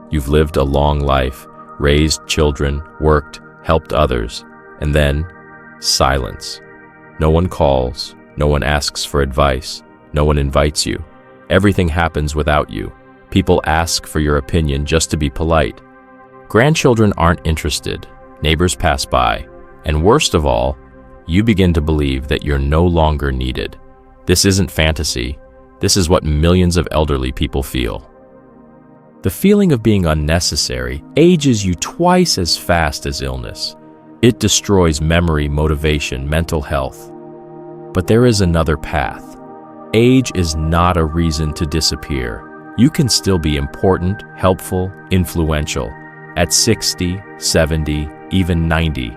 You've lived a long life, raised children, worked, helped others, and then silence. No one calls, no one asks for advice, no one invites you. Everything happens without you. People ask for your opinion just to be polite. Grandchildren aren't interested, neighbors pass by, and worst of all, you begin to believe that you're no longer needed. This isn't fantasy. This is what millions of elderly people feel. The feeling of being unnecessary ages you twice as fast as illness. It destroys memory, motivation, mental health. But there is another path. Age is not a reason to disappear. You can still be important, helpful, influential at 60, 70, even 90.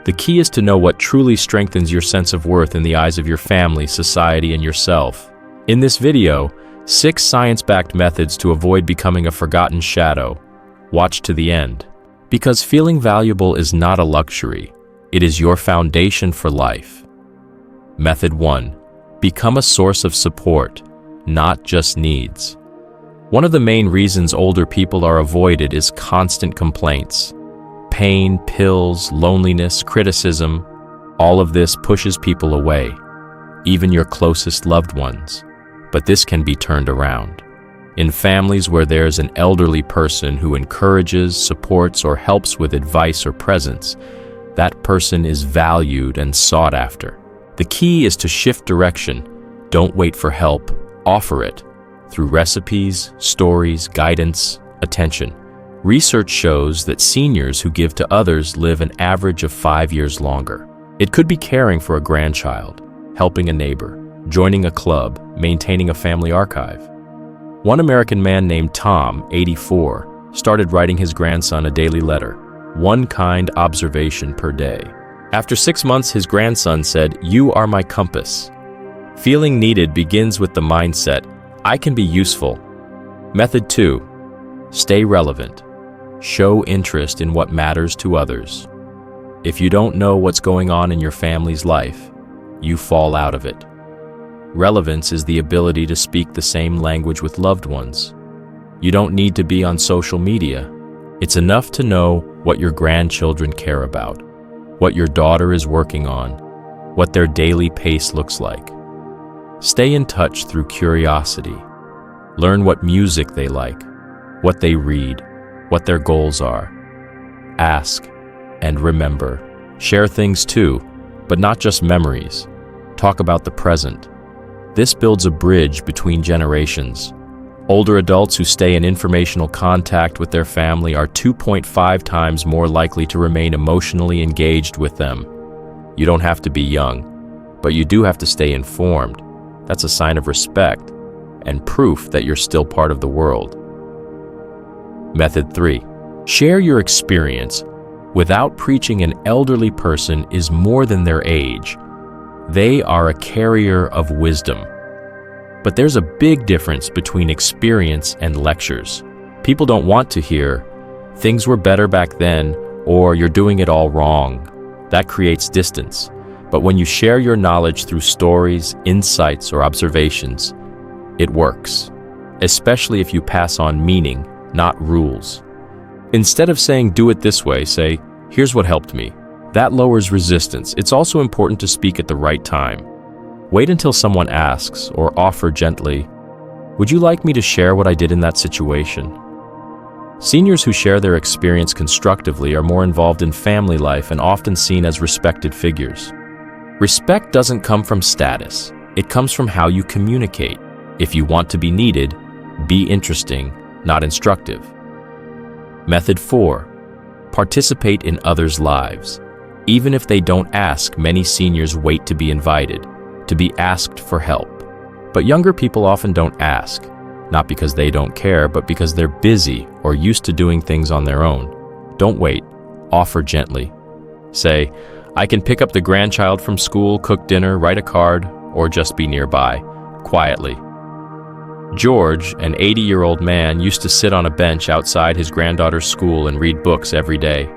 The key is to know what truly strengthens your sense of worth in the eyes of your family, society, and yourself. In this video, 6 science-backed methods to avoid becoming a forgotten shadow. Watch to the end. Because feeling valuable is not a luxury. It is your foundation for life. Method 1. Become a source of support, not just needs. One of the main reasons older people are avoided is constant complaints. Pain, pills, loneliness, criticism, all of this pushes people away, even your closest loved ones. But this can be turned around. In families where there's an elderly person who encourages, supports, or helps with advice or presence, that person is valued and sought after. The key is to shift direction. Don't wait for help, offer it through recipes, stories, guidance, attention. Research shows that seniors who give to others live an average of 5 years longer. It could be caring for a grandchild, helping a neighbor, joining a club, maintaining a family archive. One American man named Tom, 84, started writing his grandson a daily letter, one kind observation per day. After 6 months, his grandson said, "You are my compass." Feeling needed begins with the mindset, I can be useful. Method 2. Stay relevant. Show interest in what matters to others. If you don't know what's going on in your family's life, you fall out of it. Relevance is the ability to speak the same language with loved ones. You don't need to be on social media. It's enough to know what your grandchildren care about, what your daughter is working on, what their daily pace looks like. Stay in touch through curiosity. Learn what music they like, what they read, what their goals are. Ask and remember. Share things too, but not just memories. Talk about the present. This builds a bridge between generations. Older adults who stay in informational contact with their family are 2.5 times more likely to remain emotionally engaged with them. You don't have to be young, but you do have to stay informed. That's a sign of respect and proof that you're still part of the world. Method 3. Share your experience. Without preaching, an elderly person is more than their age. They are a carrier of wisdom. But there's a big difference between experience and lectures. People don't want to hear, "Things were better back then," or "You're doing it all wrong." That creates distance. But when you share your knowledge through stories, insights, or observations, it works. Especially if you pass on meaning, not rules. Instead of saying, "Do it this way," say, "Here's what helped me." That lowers resistance. It's also important to speak at the right time. Wait until someone asks, or offer gently, "Would you like me to share what I did in that situation?" Seniors who share their experience constructively are more involved in family life and often seen as respected figures. Respect doesn't come from status. It comes from how you communicate. If you want to be needed, be interesting, not instructive. Method 4. Participate in others' lives. Even if they don't ask, many seniors wait to be invited, to be asked for help. But younger people often don't ask, not because they don't care, but because they're busy or used to doing things on their own. Don't wait. Offer gently. Say, "I can pick up the grandchild from school, cook dinner, write a card, or just be nearby, quietly." George, an 80-year-old man, used to sit on a bench outside his granddaughter's school and read books every day.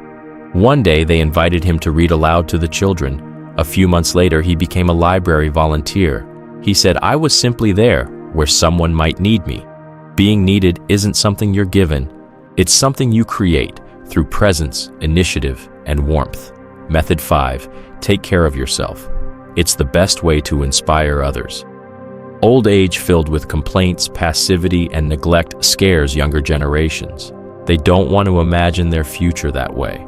One day, they invited him to read aloud to the children. A few months later, he became a library volunteer. He said, "I was simply there, where someone might need me." Being needed isn't something you're given, It's something you create through presence, initiative, and warmth. Method 5. Take care of yourself. It's the best way to inspire others. Old age filled with complaints, passivity, and neglect scares younger generations. They don't want to imagine their future that way.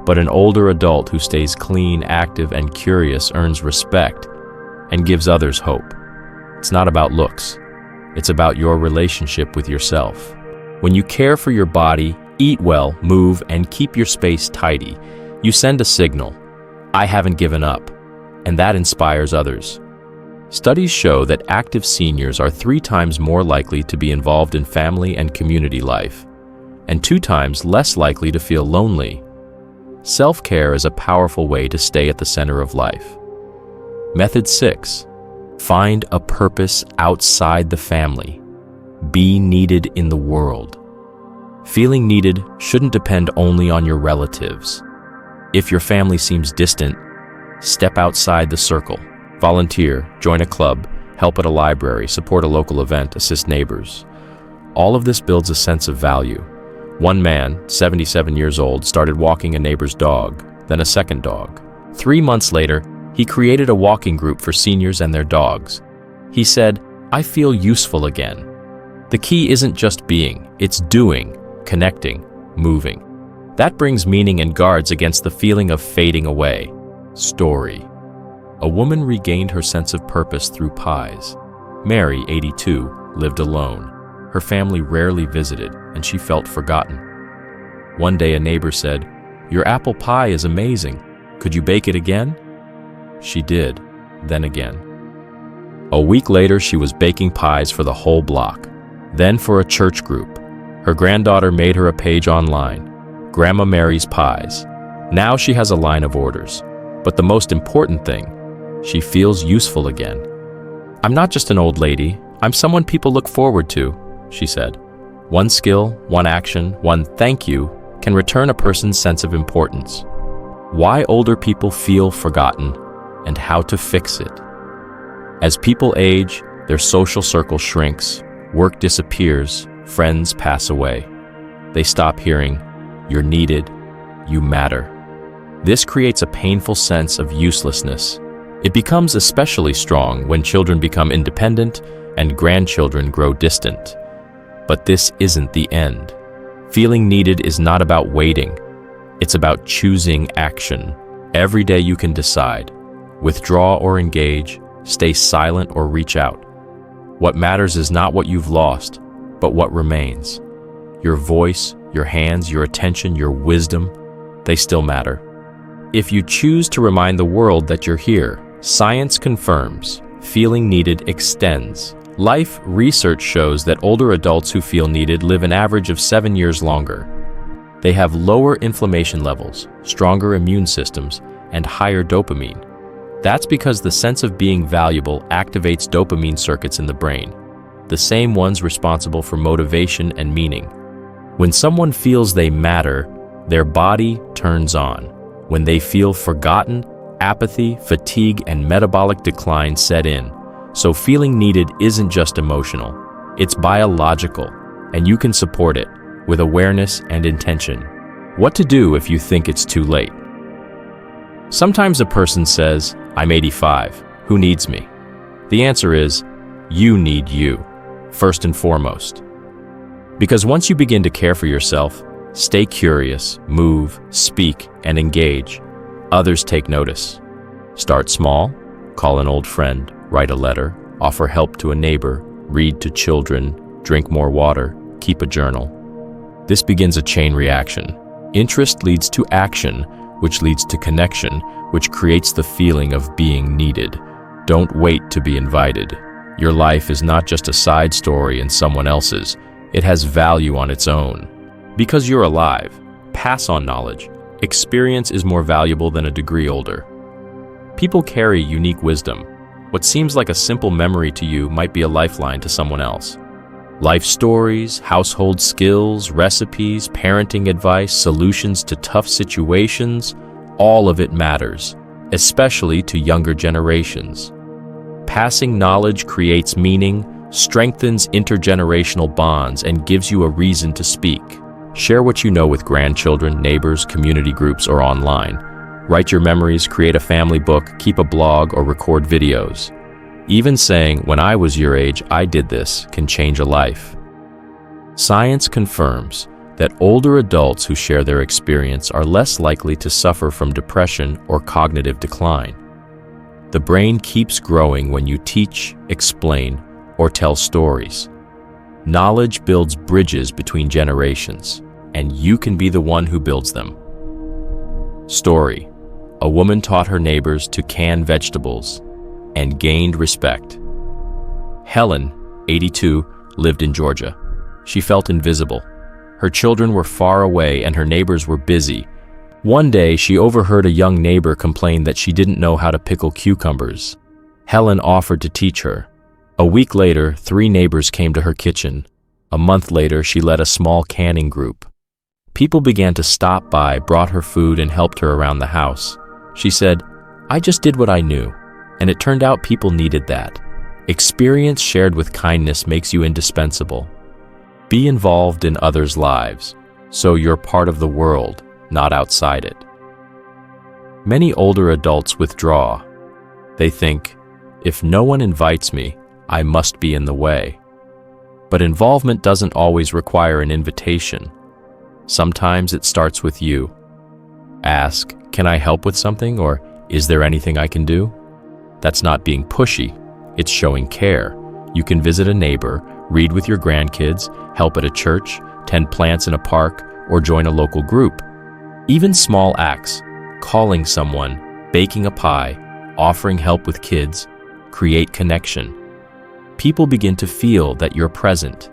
But an older adult who stays clean, active, and curious earns respect and gives others hope. It's not about looks. It's about your relationship with yourself. When you care for your body, eat well, move, and keep your space tidy, you send a signal, I haven't given up, and that inspires others. Studies show that active seniors are 3 times more likely to be involved in family and community life, and 2 times less likely to feel lonely. Self-care is a powerful way to stay at the center of life. Method 6. Find a purpose outside the family. Be needed in the world. Feeling needed shouldn't depend only on your relatives. If your family seems distant, step outside the circle. Volunteer, join a club, help at a library, support a local event, assist neighbors. All of this builds a sense of value. One man, 77 years old, started walking a neighbor's dog, then a second dog. 3 months later, he created a walking group for seniors and their dogs. He said, I feel useful again. The key isn't just being, it's doing, connecting, moving. That brings meaning and guards against the feeling of fading away. Story. A woman regained her sense of purpose through pies. Mary, 82, lived alone. Her family rarely visited, and she felt forgotten. One day a neighbor said, Your apple pie is amazing. Could you bake it again? She did, then again. A week later, she was baking pies for the whole block, then for a church group. Her granddaughter made her a page online, Grandma Mary's Pies. Now she has a line of orders. But the most important thing, she feels useful again. I'm not just an old lady, I'm someone people look forward to, she said. One skill, one action, one thank you can return a person's sense of importance. Why older people feel forgotten and how to fix it. As people age, their social circle shrinks, work disappears, friends pass away. They stop hearing, you're needed, you matter. This creates a painful sense of uselessness. It becomes especially strong when children become independent and grandchildren grow distant. But this isn't the end. Feeling needed is not about waiting. It's about choosing action. Every day you can decide. Withdraw or engage, stay silent or reach out. What matters is not what you've lost, but what remains. Your voice, your hands, your attention, your wisdom, they still matter. If you choose to remind the world that you're here, science confirms, feeling needed extends. Life research shows that older adults who feel needed live an average of 7 years longer. They have lower inflammation levels, stronger immune systems, and higher dopamine. That's because the sense of being valuable activates dopamine circuits in the brain, the same ones responsible for motivation and meaning. When someone feels they matter, their body turns on. When they feel forgotten, apathy, fatigue, and metabolic decline set in. So feeling needed isn't just emotional, it's biological, and you can support it with awareness and intention. What to do if you think it's too late? Sometimes a person says, I'm 85, who needs me? The answer is, you need you, first and foremost. Because once you begin to care for yourself, stay curious, move, speak, and engage, others take notice. Start small, call an old friend, write a letter, offer help to a neighbor, read to children, drink more water, keep a journal. This begins a chain reaction. Interest leads to action, which leads to connection, which creates the feeling of being needed. Don't wait to be invited. Your life is not just a side story in someone else's. It has value on its own. Because you're alive, pass on knowledge. Experience is more valuable than a degree older. People carry unique wisdom. What seems like a simple memory to you might be a lifeline to someone else. Life stories, household skills, recipes, parenting advice, solutions to tough situations, all of it matters, especially to younger generations. Passing knowledge creates meaning, strengthens intergenerational bonds, and gives you a reason to speak. Share what you know with grandchildren, neighbors, community groups, or online. Write your memories, create a family book, keep a blog, or record videos. Even saying, "When I was your age, I did this," can change a life. Science confirms that older adults who share their experience are less likely to suffer from depression or cognitive decline. The brain keeps growing when you teach, explain, or tell stories. Knowledge builds bridges between generations, and you can be the one who builds them. Story: a woman taught her neighbors to can vegetables and gained respect. Helen, 82, lived in Georgia. She felt invisible. Her children were far away and her neighbors were busy. One day, she overheard a young neighbor complain that she didn't know how to pickle cucumbers. Helen offered to teach her. A week later, 3 neighbors came to her kitchen. A month later, she led a small canning group. People began to stop by, brought her food, and helped her around the house. She said, "I just did what I knew." And it turned out people needed that. Experience shared with kindness makes you indispensable. Be involved in others' lives, so you're part of the world, not outside it. Many older adults withdraw. They think, "If no one invites me, I must be in the way." But involvement doesn't always require an invitation. Sometimes it starts with you. Ask, "Can I help with something?" or "Is there anything I can do?" That's not being pushy, it's showing care. You can visit a neighbor, read with your grandkids, help at a church, tend plants in a park, or join a local group. Even small acts, calling someone, baking a pie, offering help with kids, create connection. People begin to feel that you're present,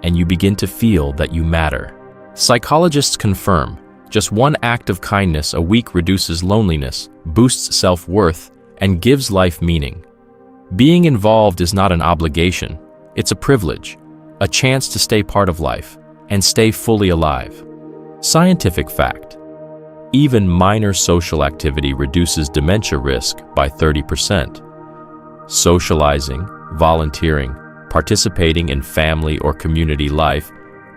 and you begin to feel that you matter. Psychologists confirm just one act of kindness a week reduces loneliness, boosts self-worth, and gives life meaning. Being involved is not an obligation, it's a privilege, a chance to stay part of life and stay fully alive. Scientific fact: even minor social activity reduces dementia risk by 30%. Socializing, volunteering, participating in family or community life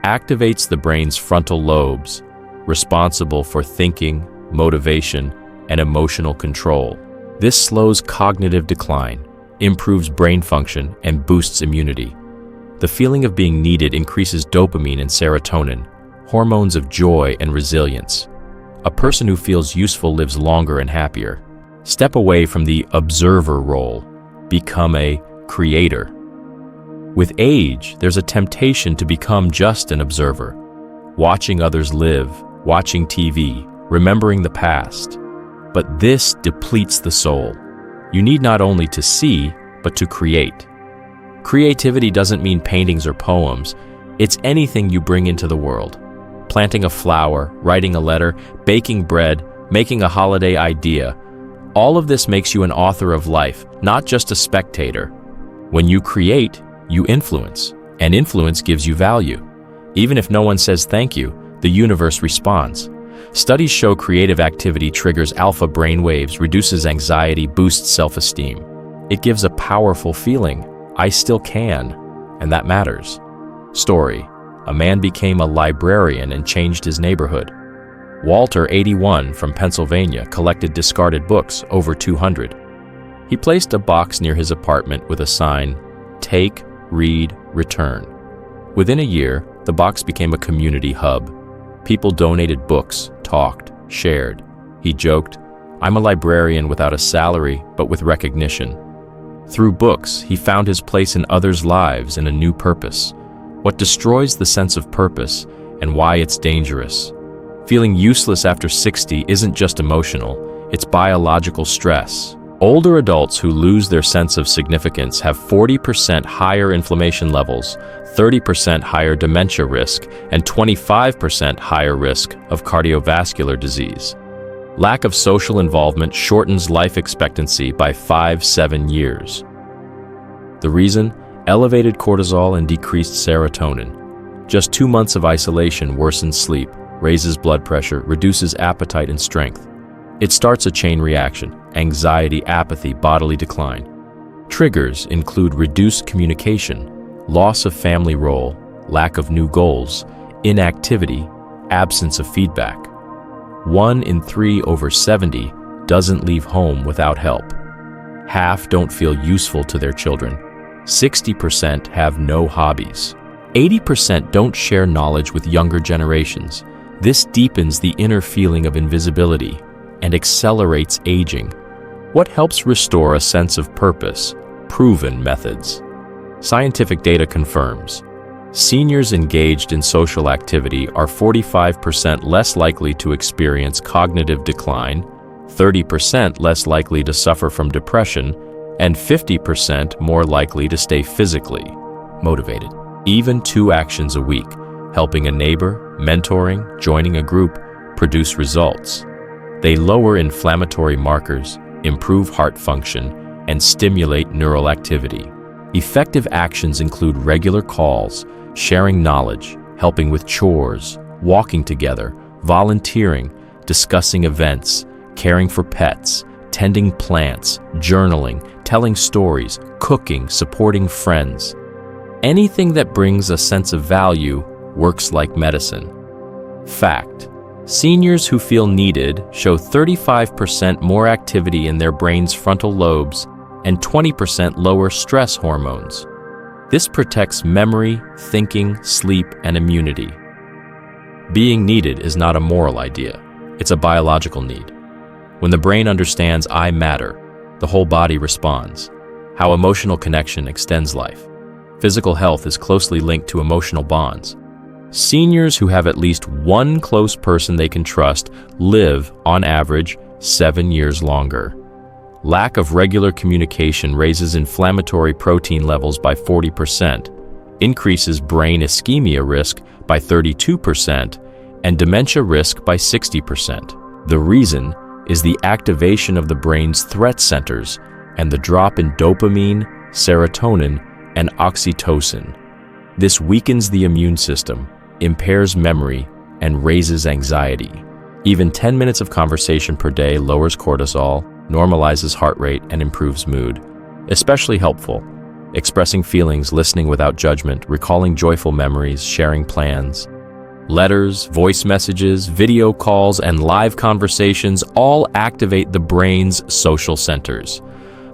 activates the brain's frontal lobes, responsible for thinking, motivation, and emotional control. This slows cognitive decline, improves brain function, and boosts immunity. The feeling of being needed increases dopamine and serotonin, hormones of joy and resilience. A person who feels useful lives longer and happier. Step away from the observer role. Become a creator. With age, there's a temptation to become just an observer, watching others live, watching TV, remembering the past. But this depletes the soul. You need not only to see, but to create. Creativity doesn't mean paintings or poems. It's anything you bring into the world. Planting a flower, writing a letter, baking bread, making a holiday idea. All of this makes you an author of life, not just a spectator. When you create, you influence, and influence gives you value. Even if no one says thank you, the universe responds. Studies show creative activity triggers alpha brainwaves, reduces anxiety, boosts self-esteem. It gives a powerful feeling. I still can, and that matters. Story: a man became a librarian and changed his neighborhood. Walter, 81, from Pennsylvania, collected discarded books, over 200. He placed a box near his apartment with a sign, "Take, read, return." Within a year, the box became a community hub. People donated books, talked, shared. He joked, "I'm a librarian without a salary, but with recognition." Through books, he found his place in others' lives and a new purpose. What destroys the sense of purpose and why it's dangerous. Feeling useless after 60 isn't just emotional, it's biological stress. Older adults who lose their sense of significance have 40% higher inflammation levels, 30% higher dementia risk, and 25% higher risk of cardiovascular disease. Lack of social involvement shortens life expectancy by 5-7 years. The reason? Elevated cortisol and decreased serotonin. Just 2 months of isolation worsens sleep, raises blood pressure, reduces appetite and strength. It starts a chain reaction: anxiety, apathy, bodily decline. Triggers include reduced communication, loss of family role, lack of new goals, inactivity, absence of feedback. 1 in 3 over 70 doesn't leave home without help. Half don't feel useful to their children. 60% have no hobbies. 80% don't share knowledge with younger generations. This deepens the inner feeling of invisibility and accelerates aging. What helps restore a sense of purpose? Proven methods. Scientific data confirms seniors engaged in social activity are 45% less likely to experience cognitive decline, 30% less likely to suffer from depression, and 50% more likely to stay physically motivated. Even 2 actions a week, helping a neighbor, mentoring, joining a group, produce results. They lower inflammatory markers, improve heart function, and stimulate neural activity. Effective actions include regular calls, sharing knowledge, helping with chores, walking together, volunteering, discussing events, caring for pets, tending plants, journaling, telling stories, cooking, supporting friends. Anything that brings a sense of value works like medicine. Fact: seniors who feel needed show 35% more activity in their brain's frontal lobes and 20% lower stress hormones. This protects memory, thinking, sleep, and immunity. Being needed is not a moral idea. It's a biological need. When the brain understands I matter, the whole body responds. How emotional connection extends life. Physical health is closely linked to emotional bonds. Seniors who have at least one close person they can trust live, on average, 7 years longer. Lack of regular communication raises inflammatory protein levels by 40%, increases brain ischemia risk by 32%, and dementia risk by 60%. The reason is the activation of the brain's threat centers and the drop in dopamine, serotonin, and oxytocin. This weakens the immune system, impairs memory, and raises anxiety. Even 10 minutes of conversation per day lowers cortisol, normalizes heart rate, and improves mood. Especially helpful: expressing feelings, listening without judgment, recalling joyful memories, sharing plans. Letters, voice messages, video calls, and live conversations all activate the brain's social centers.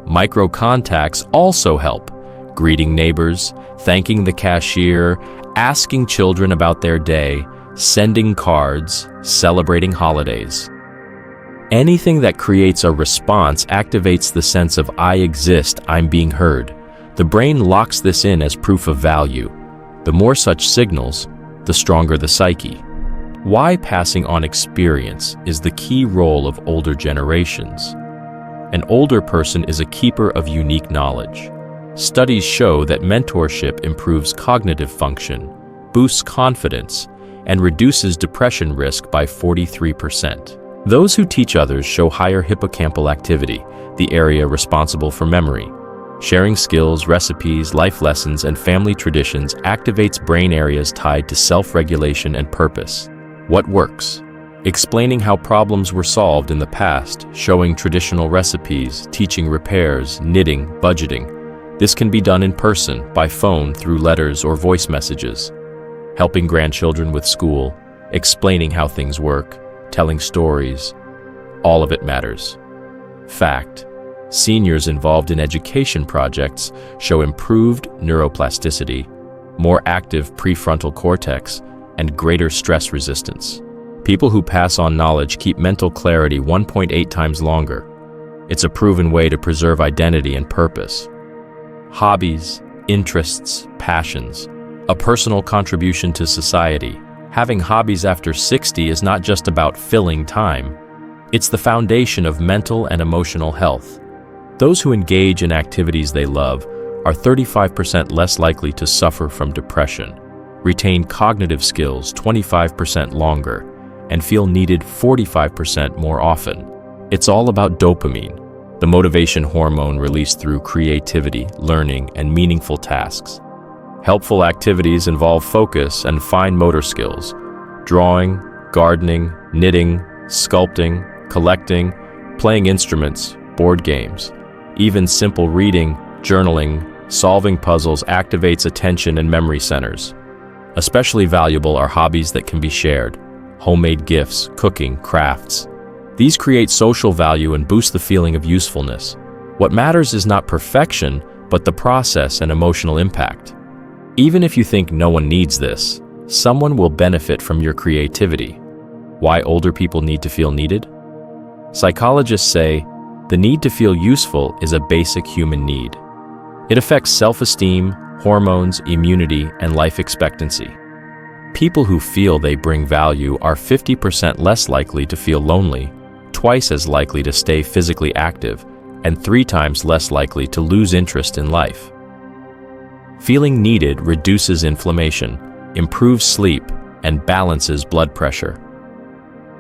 Micro contacts also help: greeting neighbors, thanking the cashier, asking children about their day, sending cards, celebrating holidays. Anything that creates a response activates the sense of I exist, I'm being heard. The brain locks this in as proof of value. The more such signals, the stronger the psyche. Why passing on experience is the key role of older generations. An older person is a keeper of unique knowledge. Studies show that mentorship improves cognitive function, boosts confidence, and reduces depression risk by 43%. Those who teach others show higher hippocampal activity, the area responsible for memory. Sharing skills, recipes, life lessons, and family traditions activates brain areas tied to self-regulation and purpose. What works? Explaining how problems were solved in the past, showing traditional recipes, teaching repairs, knitting, budgeting. This can be done in person, by phone, through letters or voice messages. Helping grandchildren with school, explaining how things work, telling stories. All of it matters. Fact: seniors involved in education projects show improved neuroplasticity, more active prefrontal cortex, and greater stress resistance. People who pass on knowledge keep mental clarity 1.8 times longer. It's a proven way to preserve identity and purpose. Hobbies, interests, passions. A personal contribution to society. Having hobbies after 60 is not just about filling time. It's the foundation of mental and emotional health. Those who engage in activities they love are 35% less likely to suffer from depression, retain cognitive skills 25% longer, and feel needed 45% more often. It's all about dopamine, the motivation hormone released through creativity, learning, and meaningful tasks. Helpful activities involve focus and fine motor skills: drawing, gardening, knitting, sculpting, collecting, playing instruments, board games. Even simple reading, journaling, solving puzzles activates attention and memory centers. Especially valuable are hobbies that can be shared. Homemade gifts, cooking, crafts. These create social value and boost the feeling of usefulness. What matters is not perfection, but the process and emotional impact. Even if you think no one needs this, someone will benefit from your creativity. Why older people need to feel needed? Psychologists say the need to feel useful is a basic human need. It affects self-esteem, hormones, immunity, and life expectancy. People who feel they bring value are 50% less likely to feel lonely, twice as likely to stay physically active, and 3 times less likely to lose interest in life. Feeling needed reduces inflammation, improves sleep, and balances blood pressure.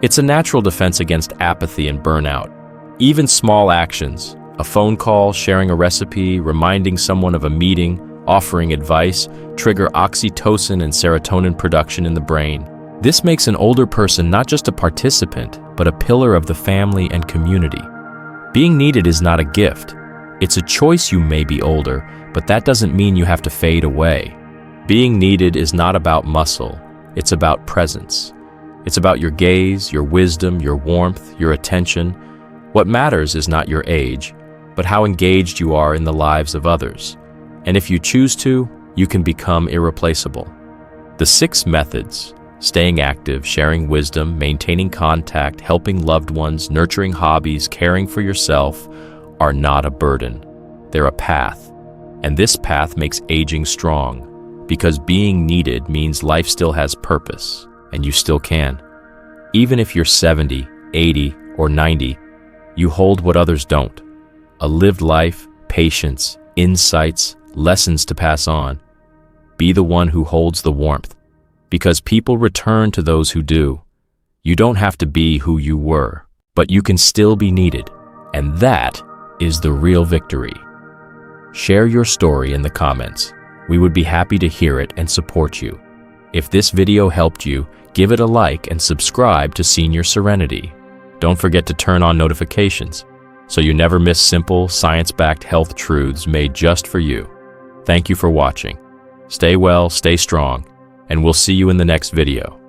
It's a natural defense against apathy and burnout. Even small actions, a phone call, sharing a recipe, reminding someone of a meeting, offering advice, trigger oxytocin and serotonin production in the brain. This makes an older person not just a participant, but a pillar of the family and community. Being needed is not a gift. It's a choice. You may be older, but that doesn't mean you have to fade away. Being needed is not about muscle. It's about presence. It's about your gaze, your wisdom, your warmth, your attention. What matters is not your age, but how engaged you are in the lives of others. And if you choose to, you can become irreplaceable. The 6 methods: staying active, sharing wisdom, maintaining contact, helping loved ones, nurturing hobbies, caring for yourself, are not a burden. They're a path. And this path makes aging strong, because being needed means life still has purpose, and you still can. Even if you're 70, 80, or 90, you hold what others don't. A lived life, patience, insights, lessons to pass on. Be the one who holds the warmth, because people return to those who do. You don't have to be who you were, but you can still be needed, and that is the real victory. Share your story in the comments. We would be happy to hear it and support you. If this video helped you, give it a like and subscribe to Senior Serenity. Don't forget to turn on notifications so you never miss simple, science-backed health truths made just for you. Thank you for watching. Stay well, stay strong, and we'll see you in the next video.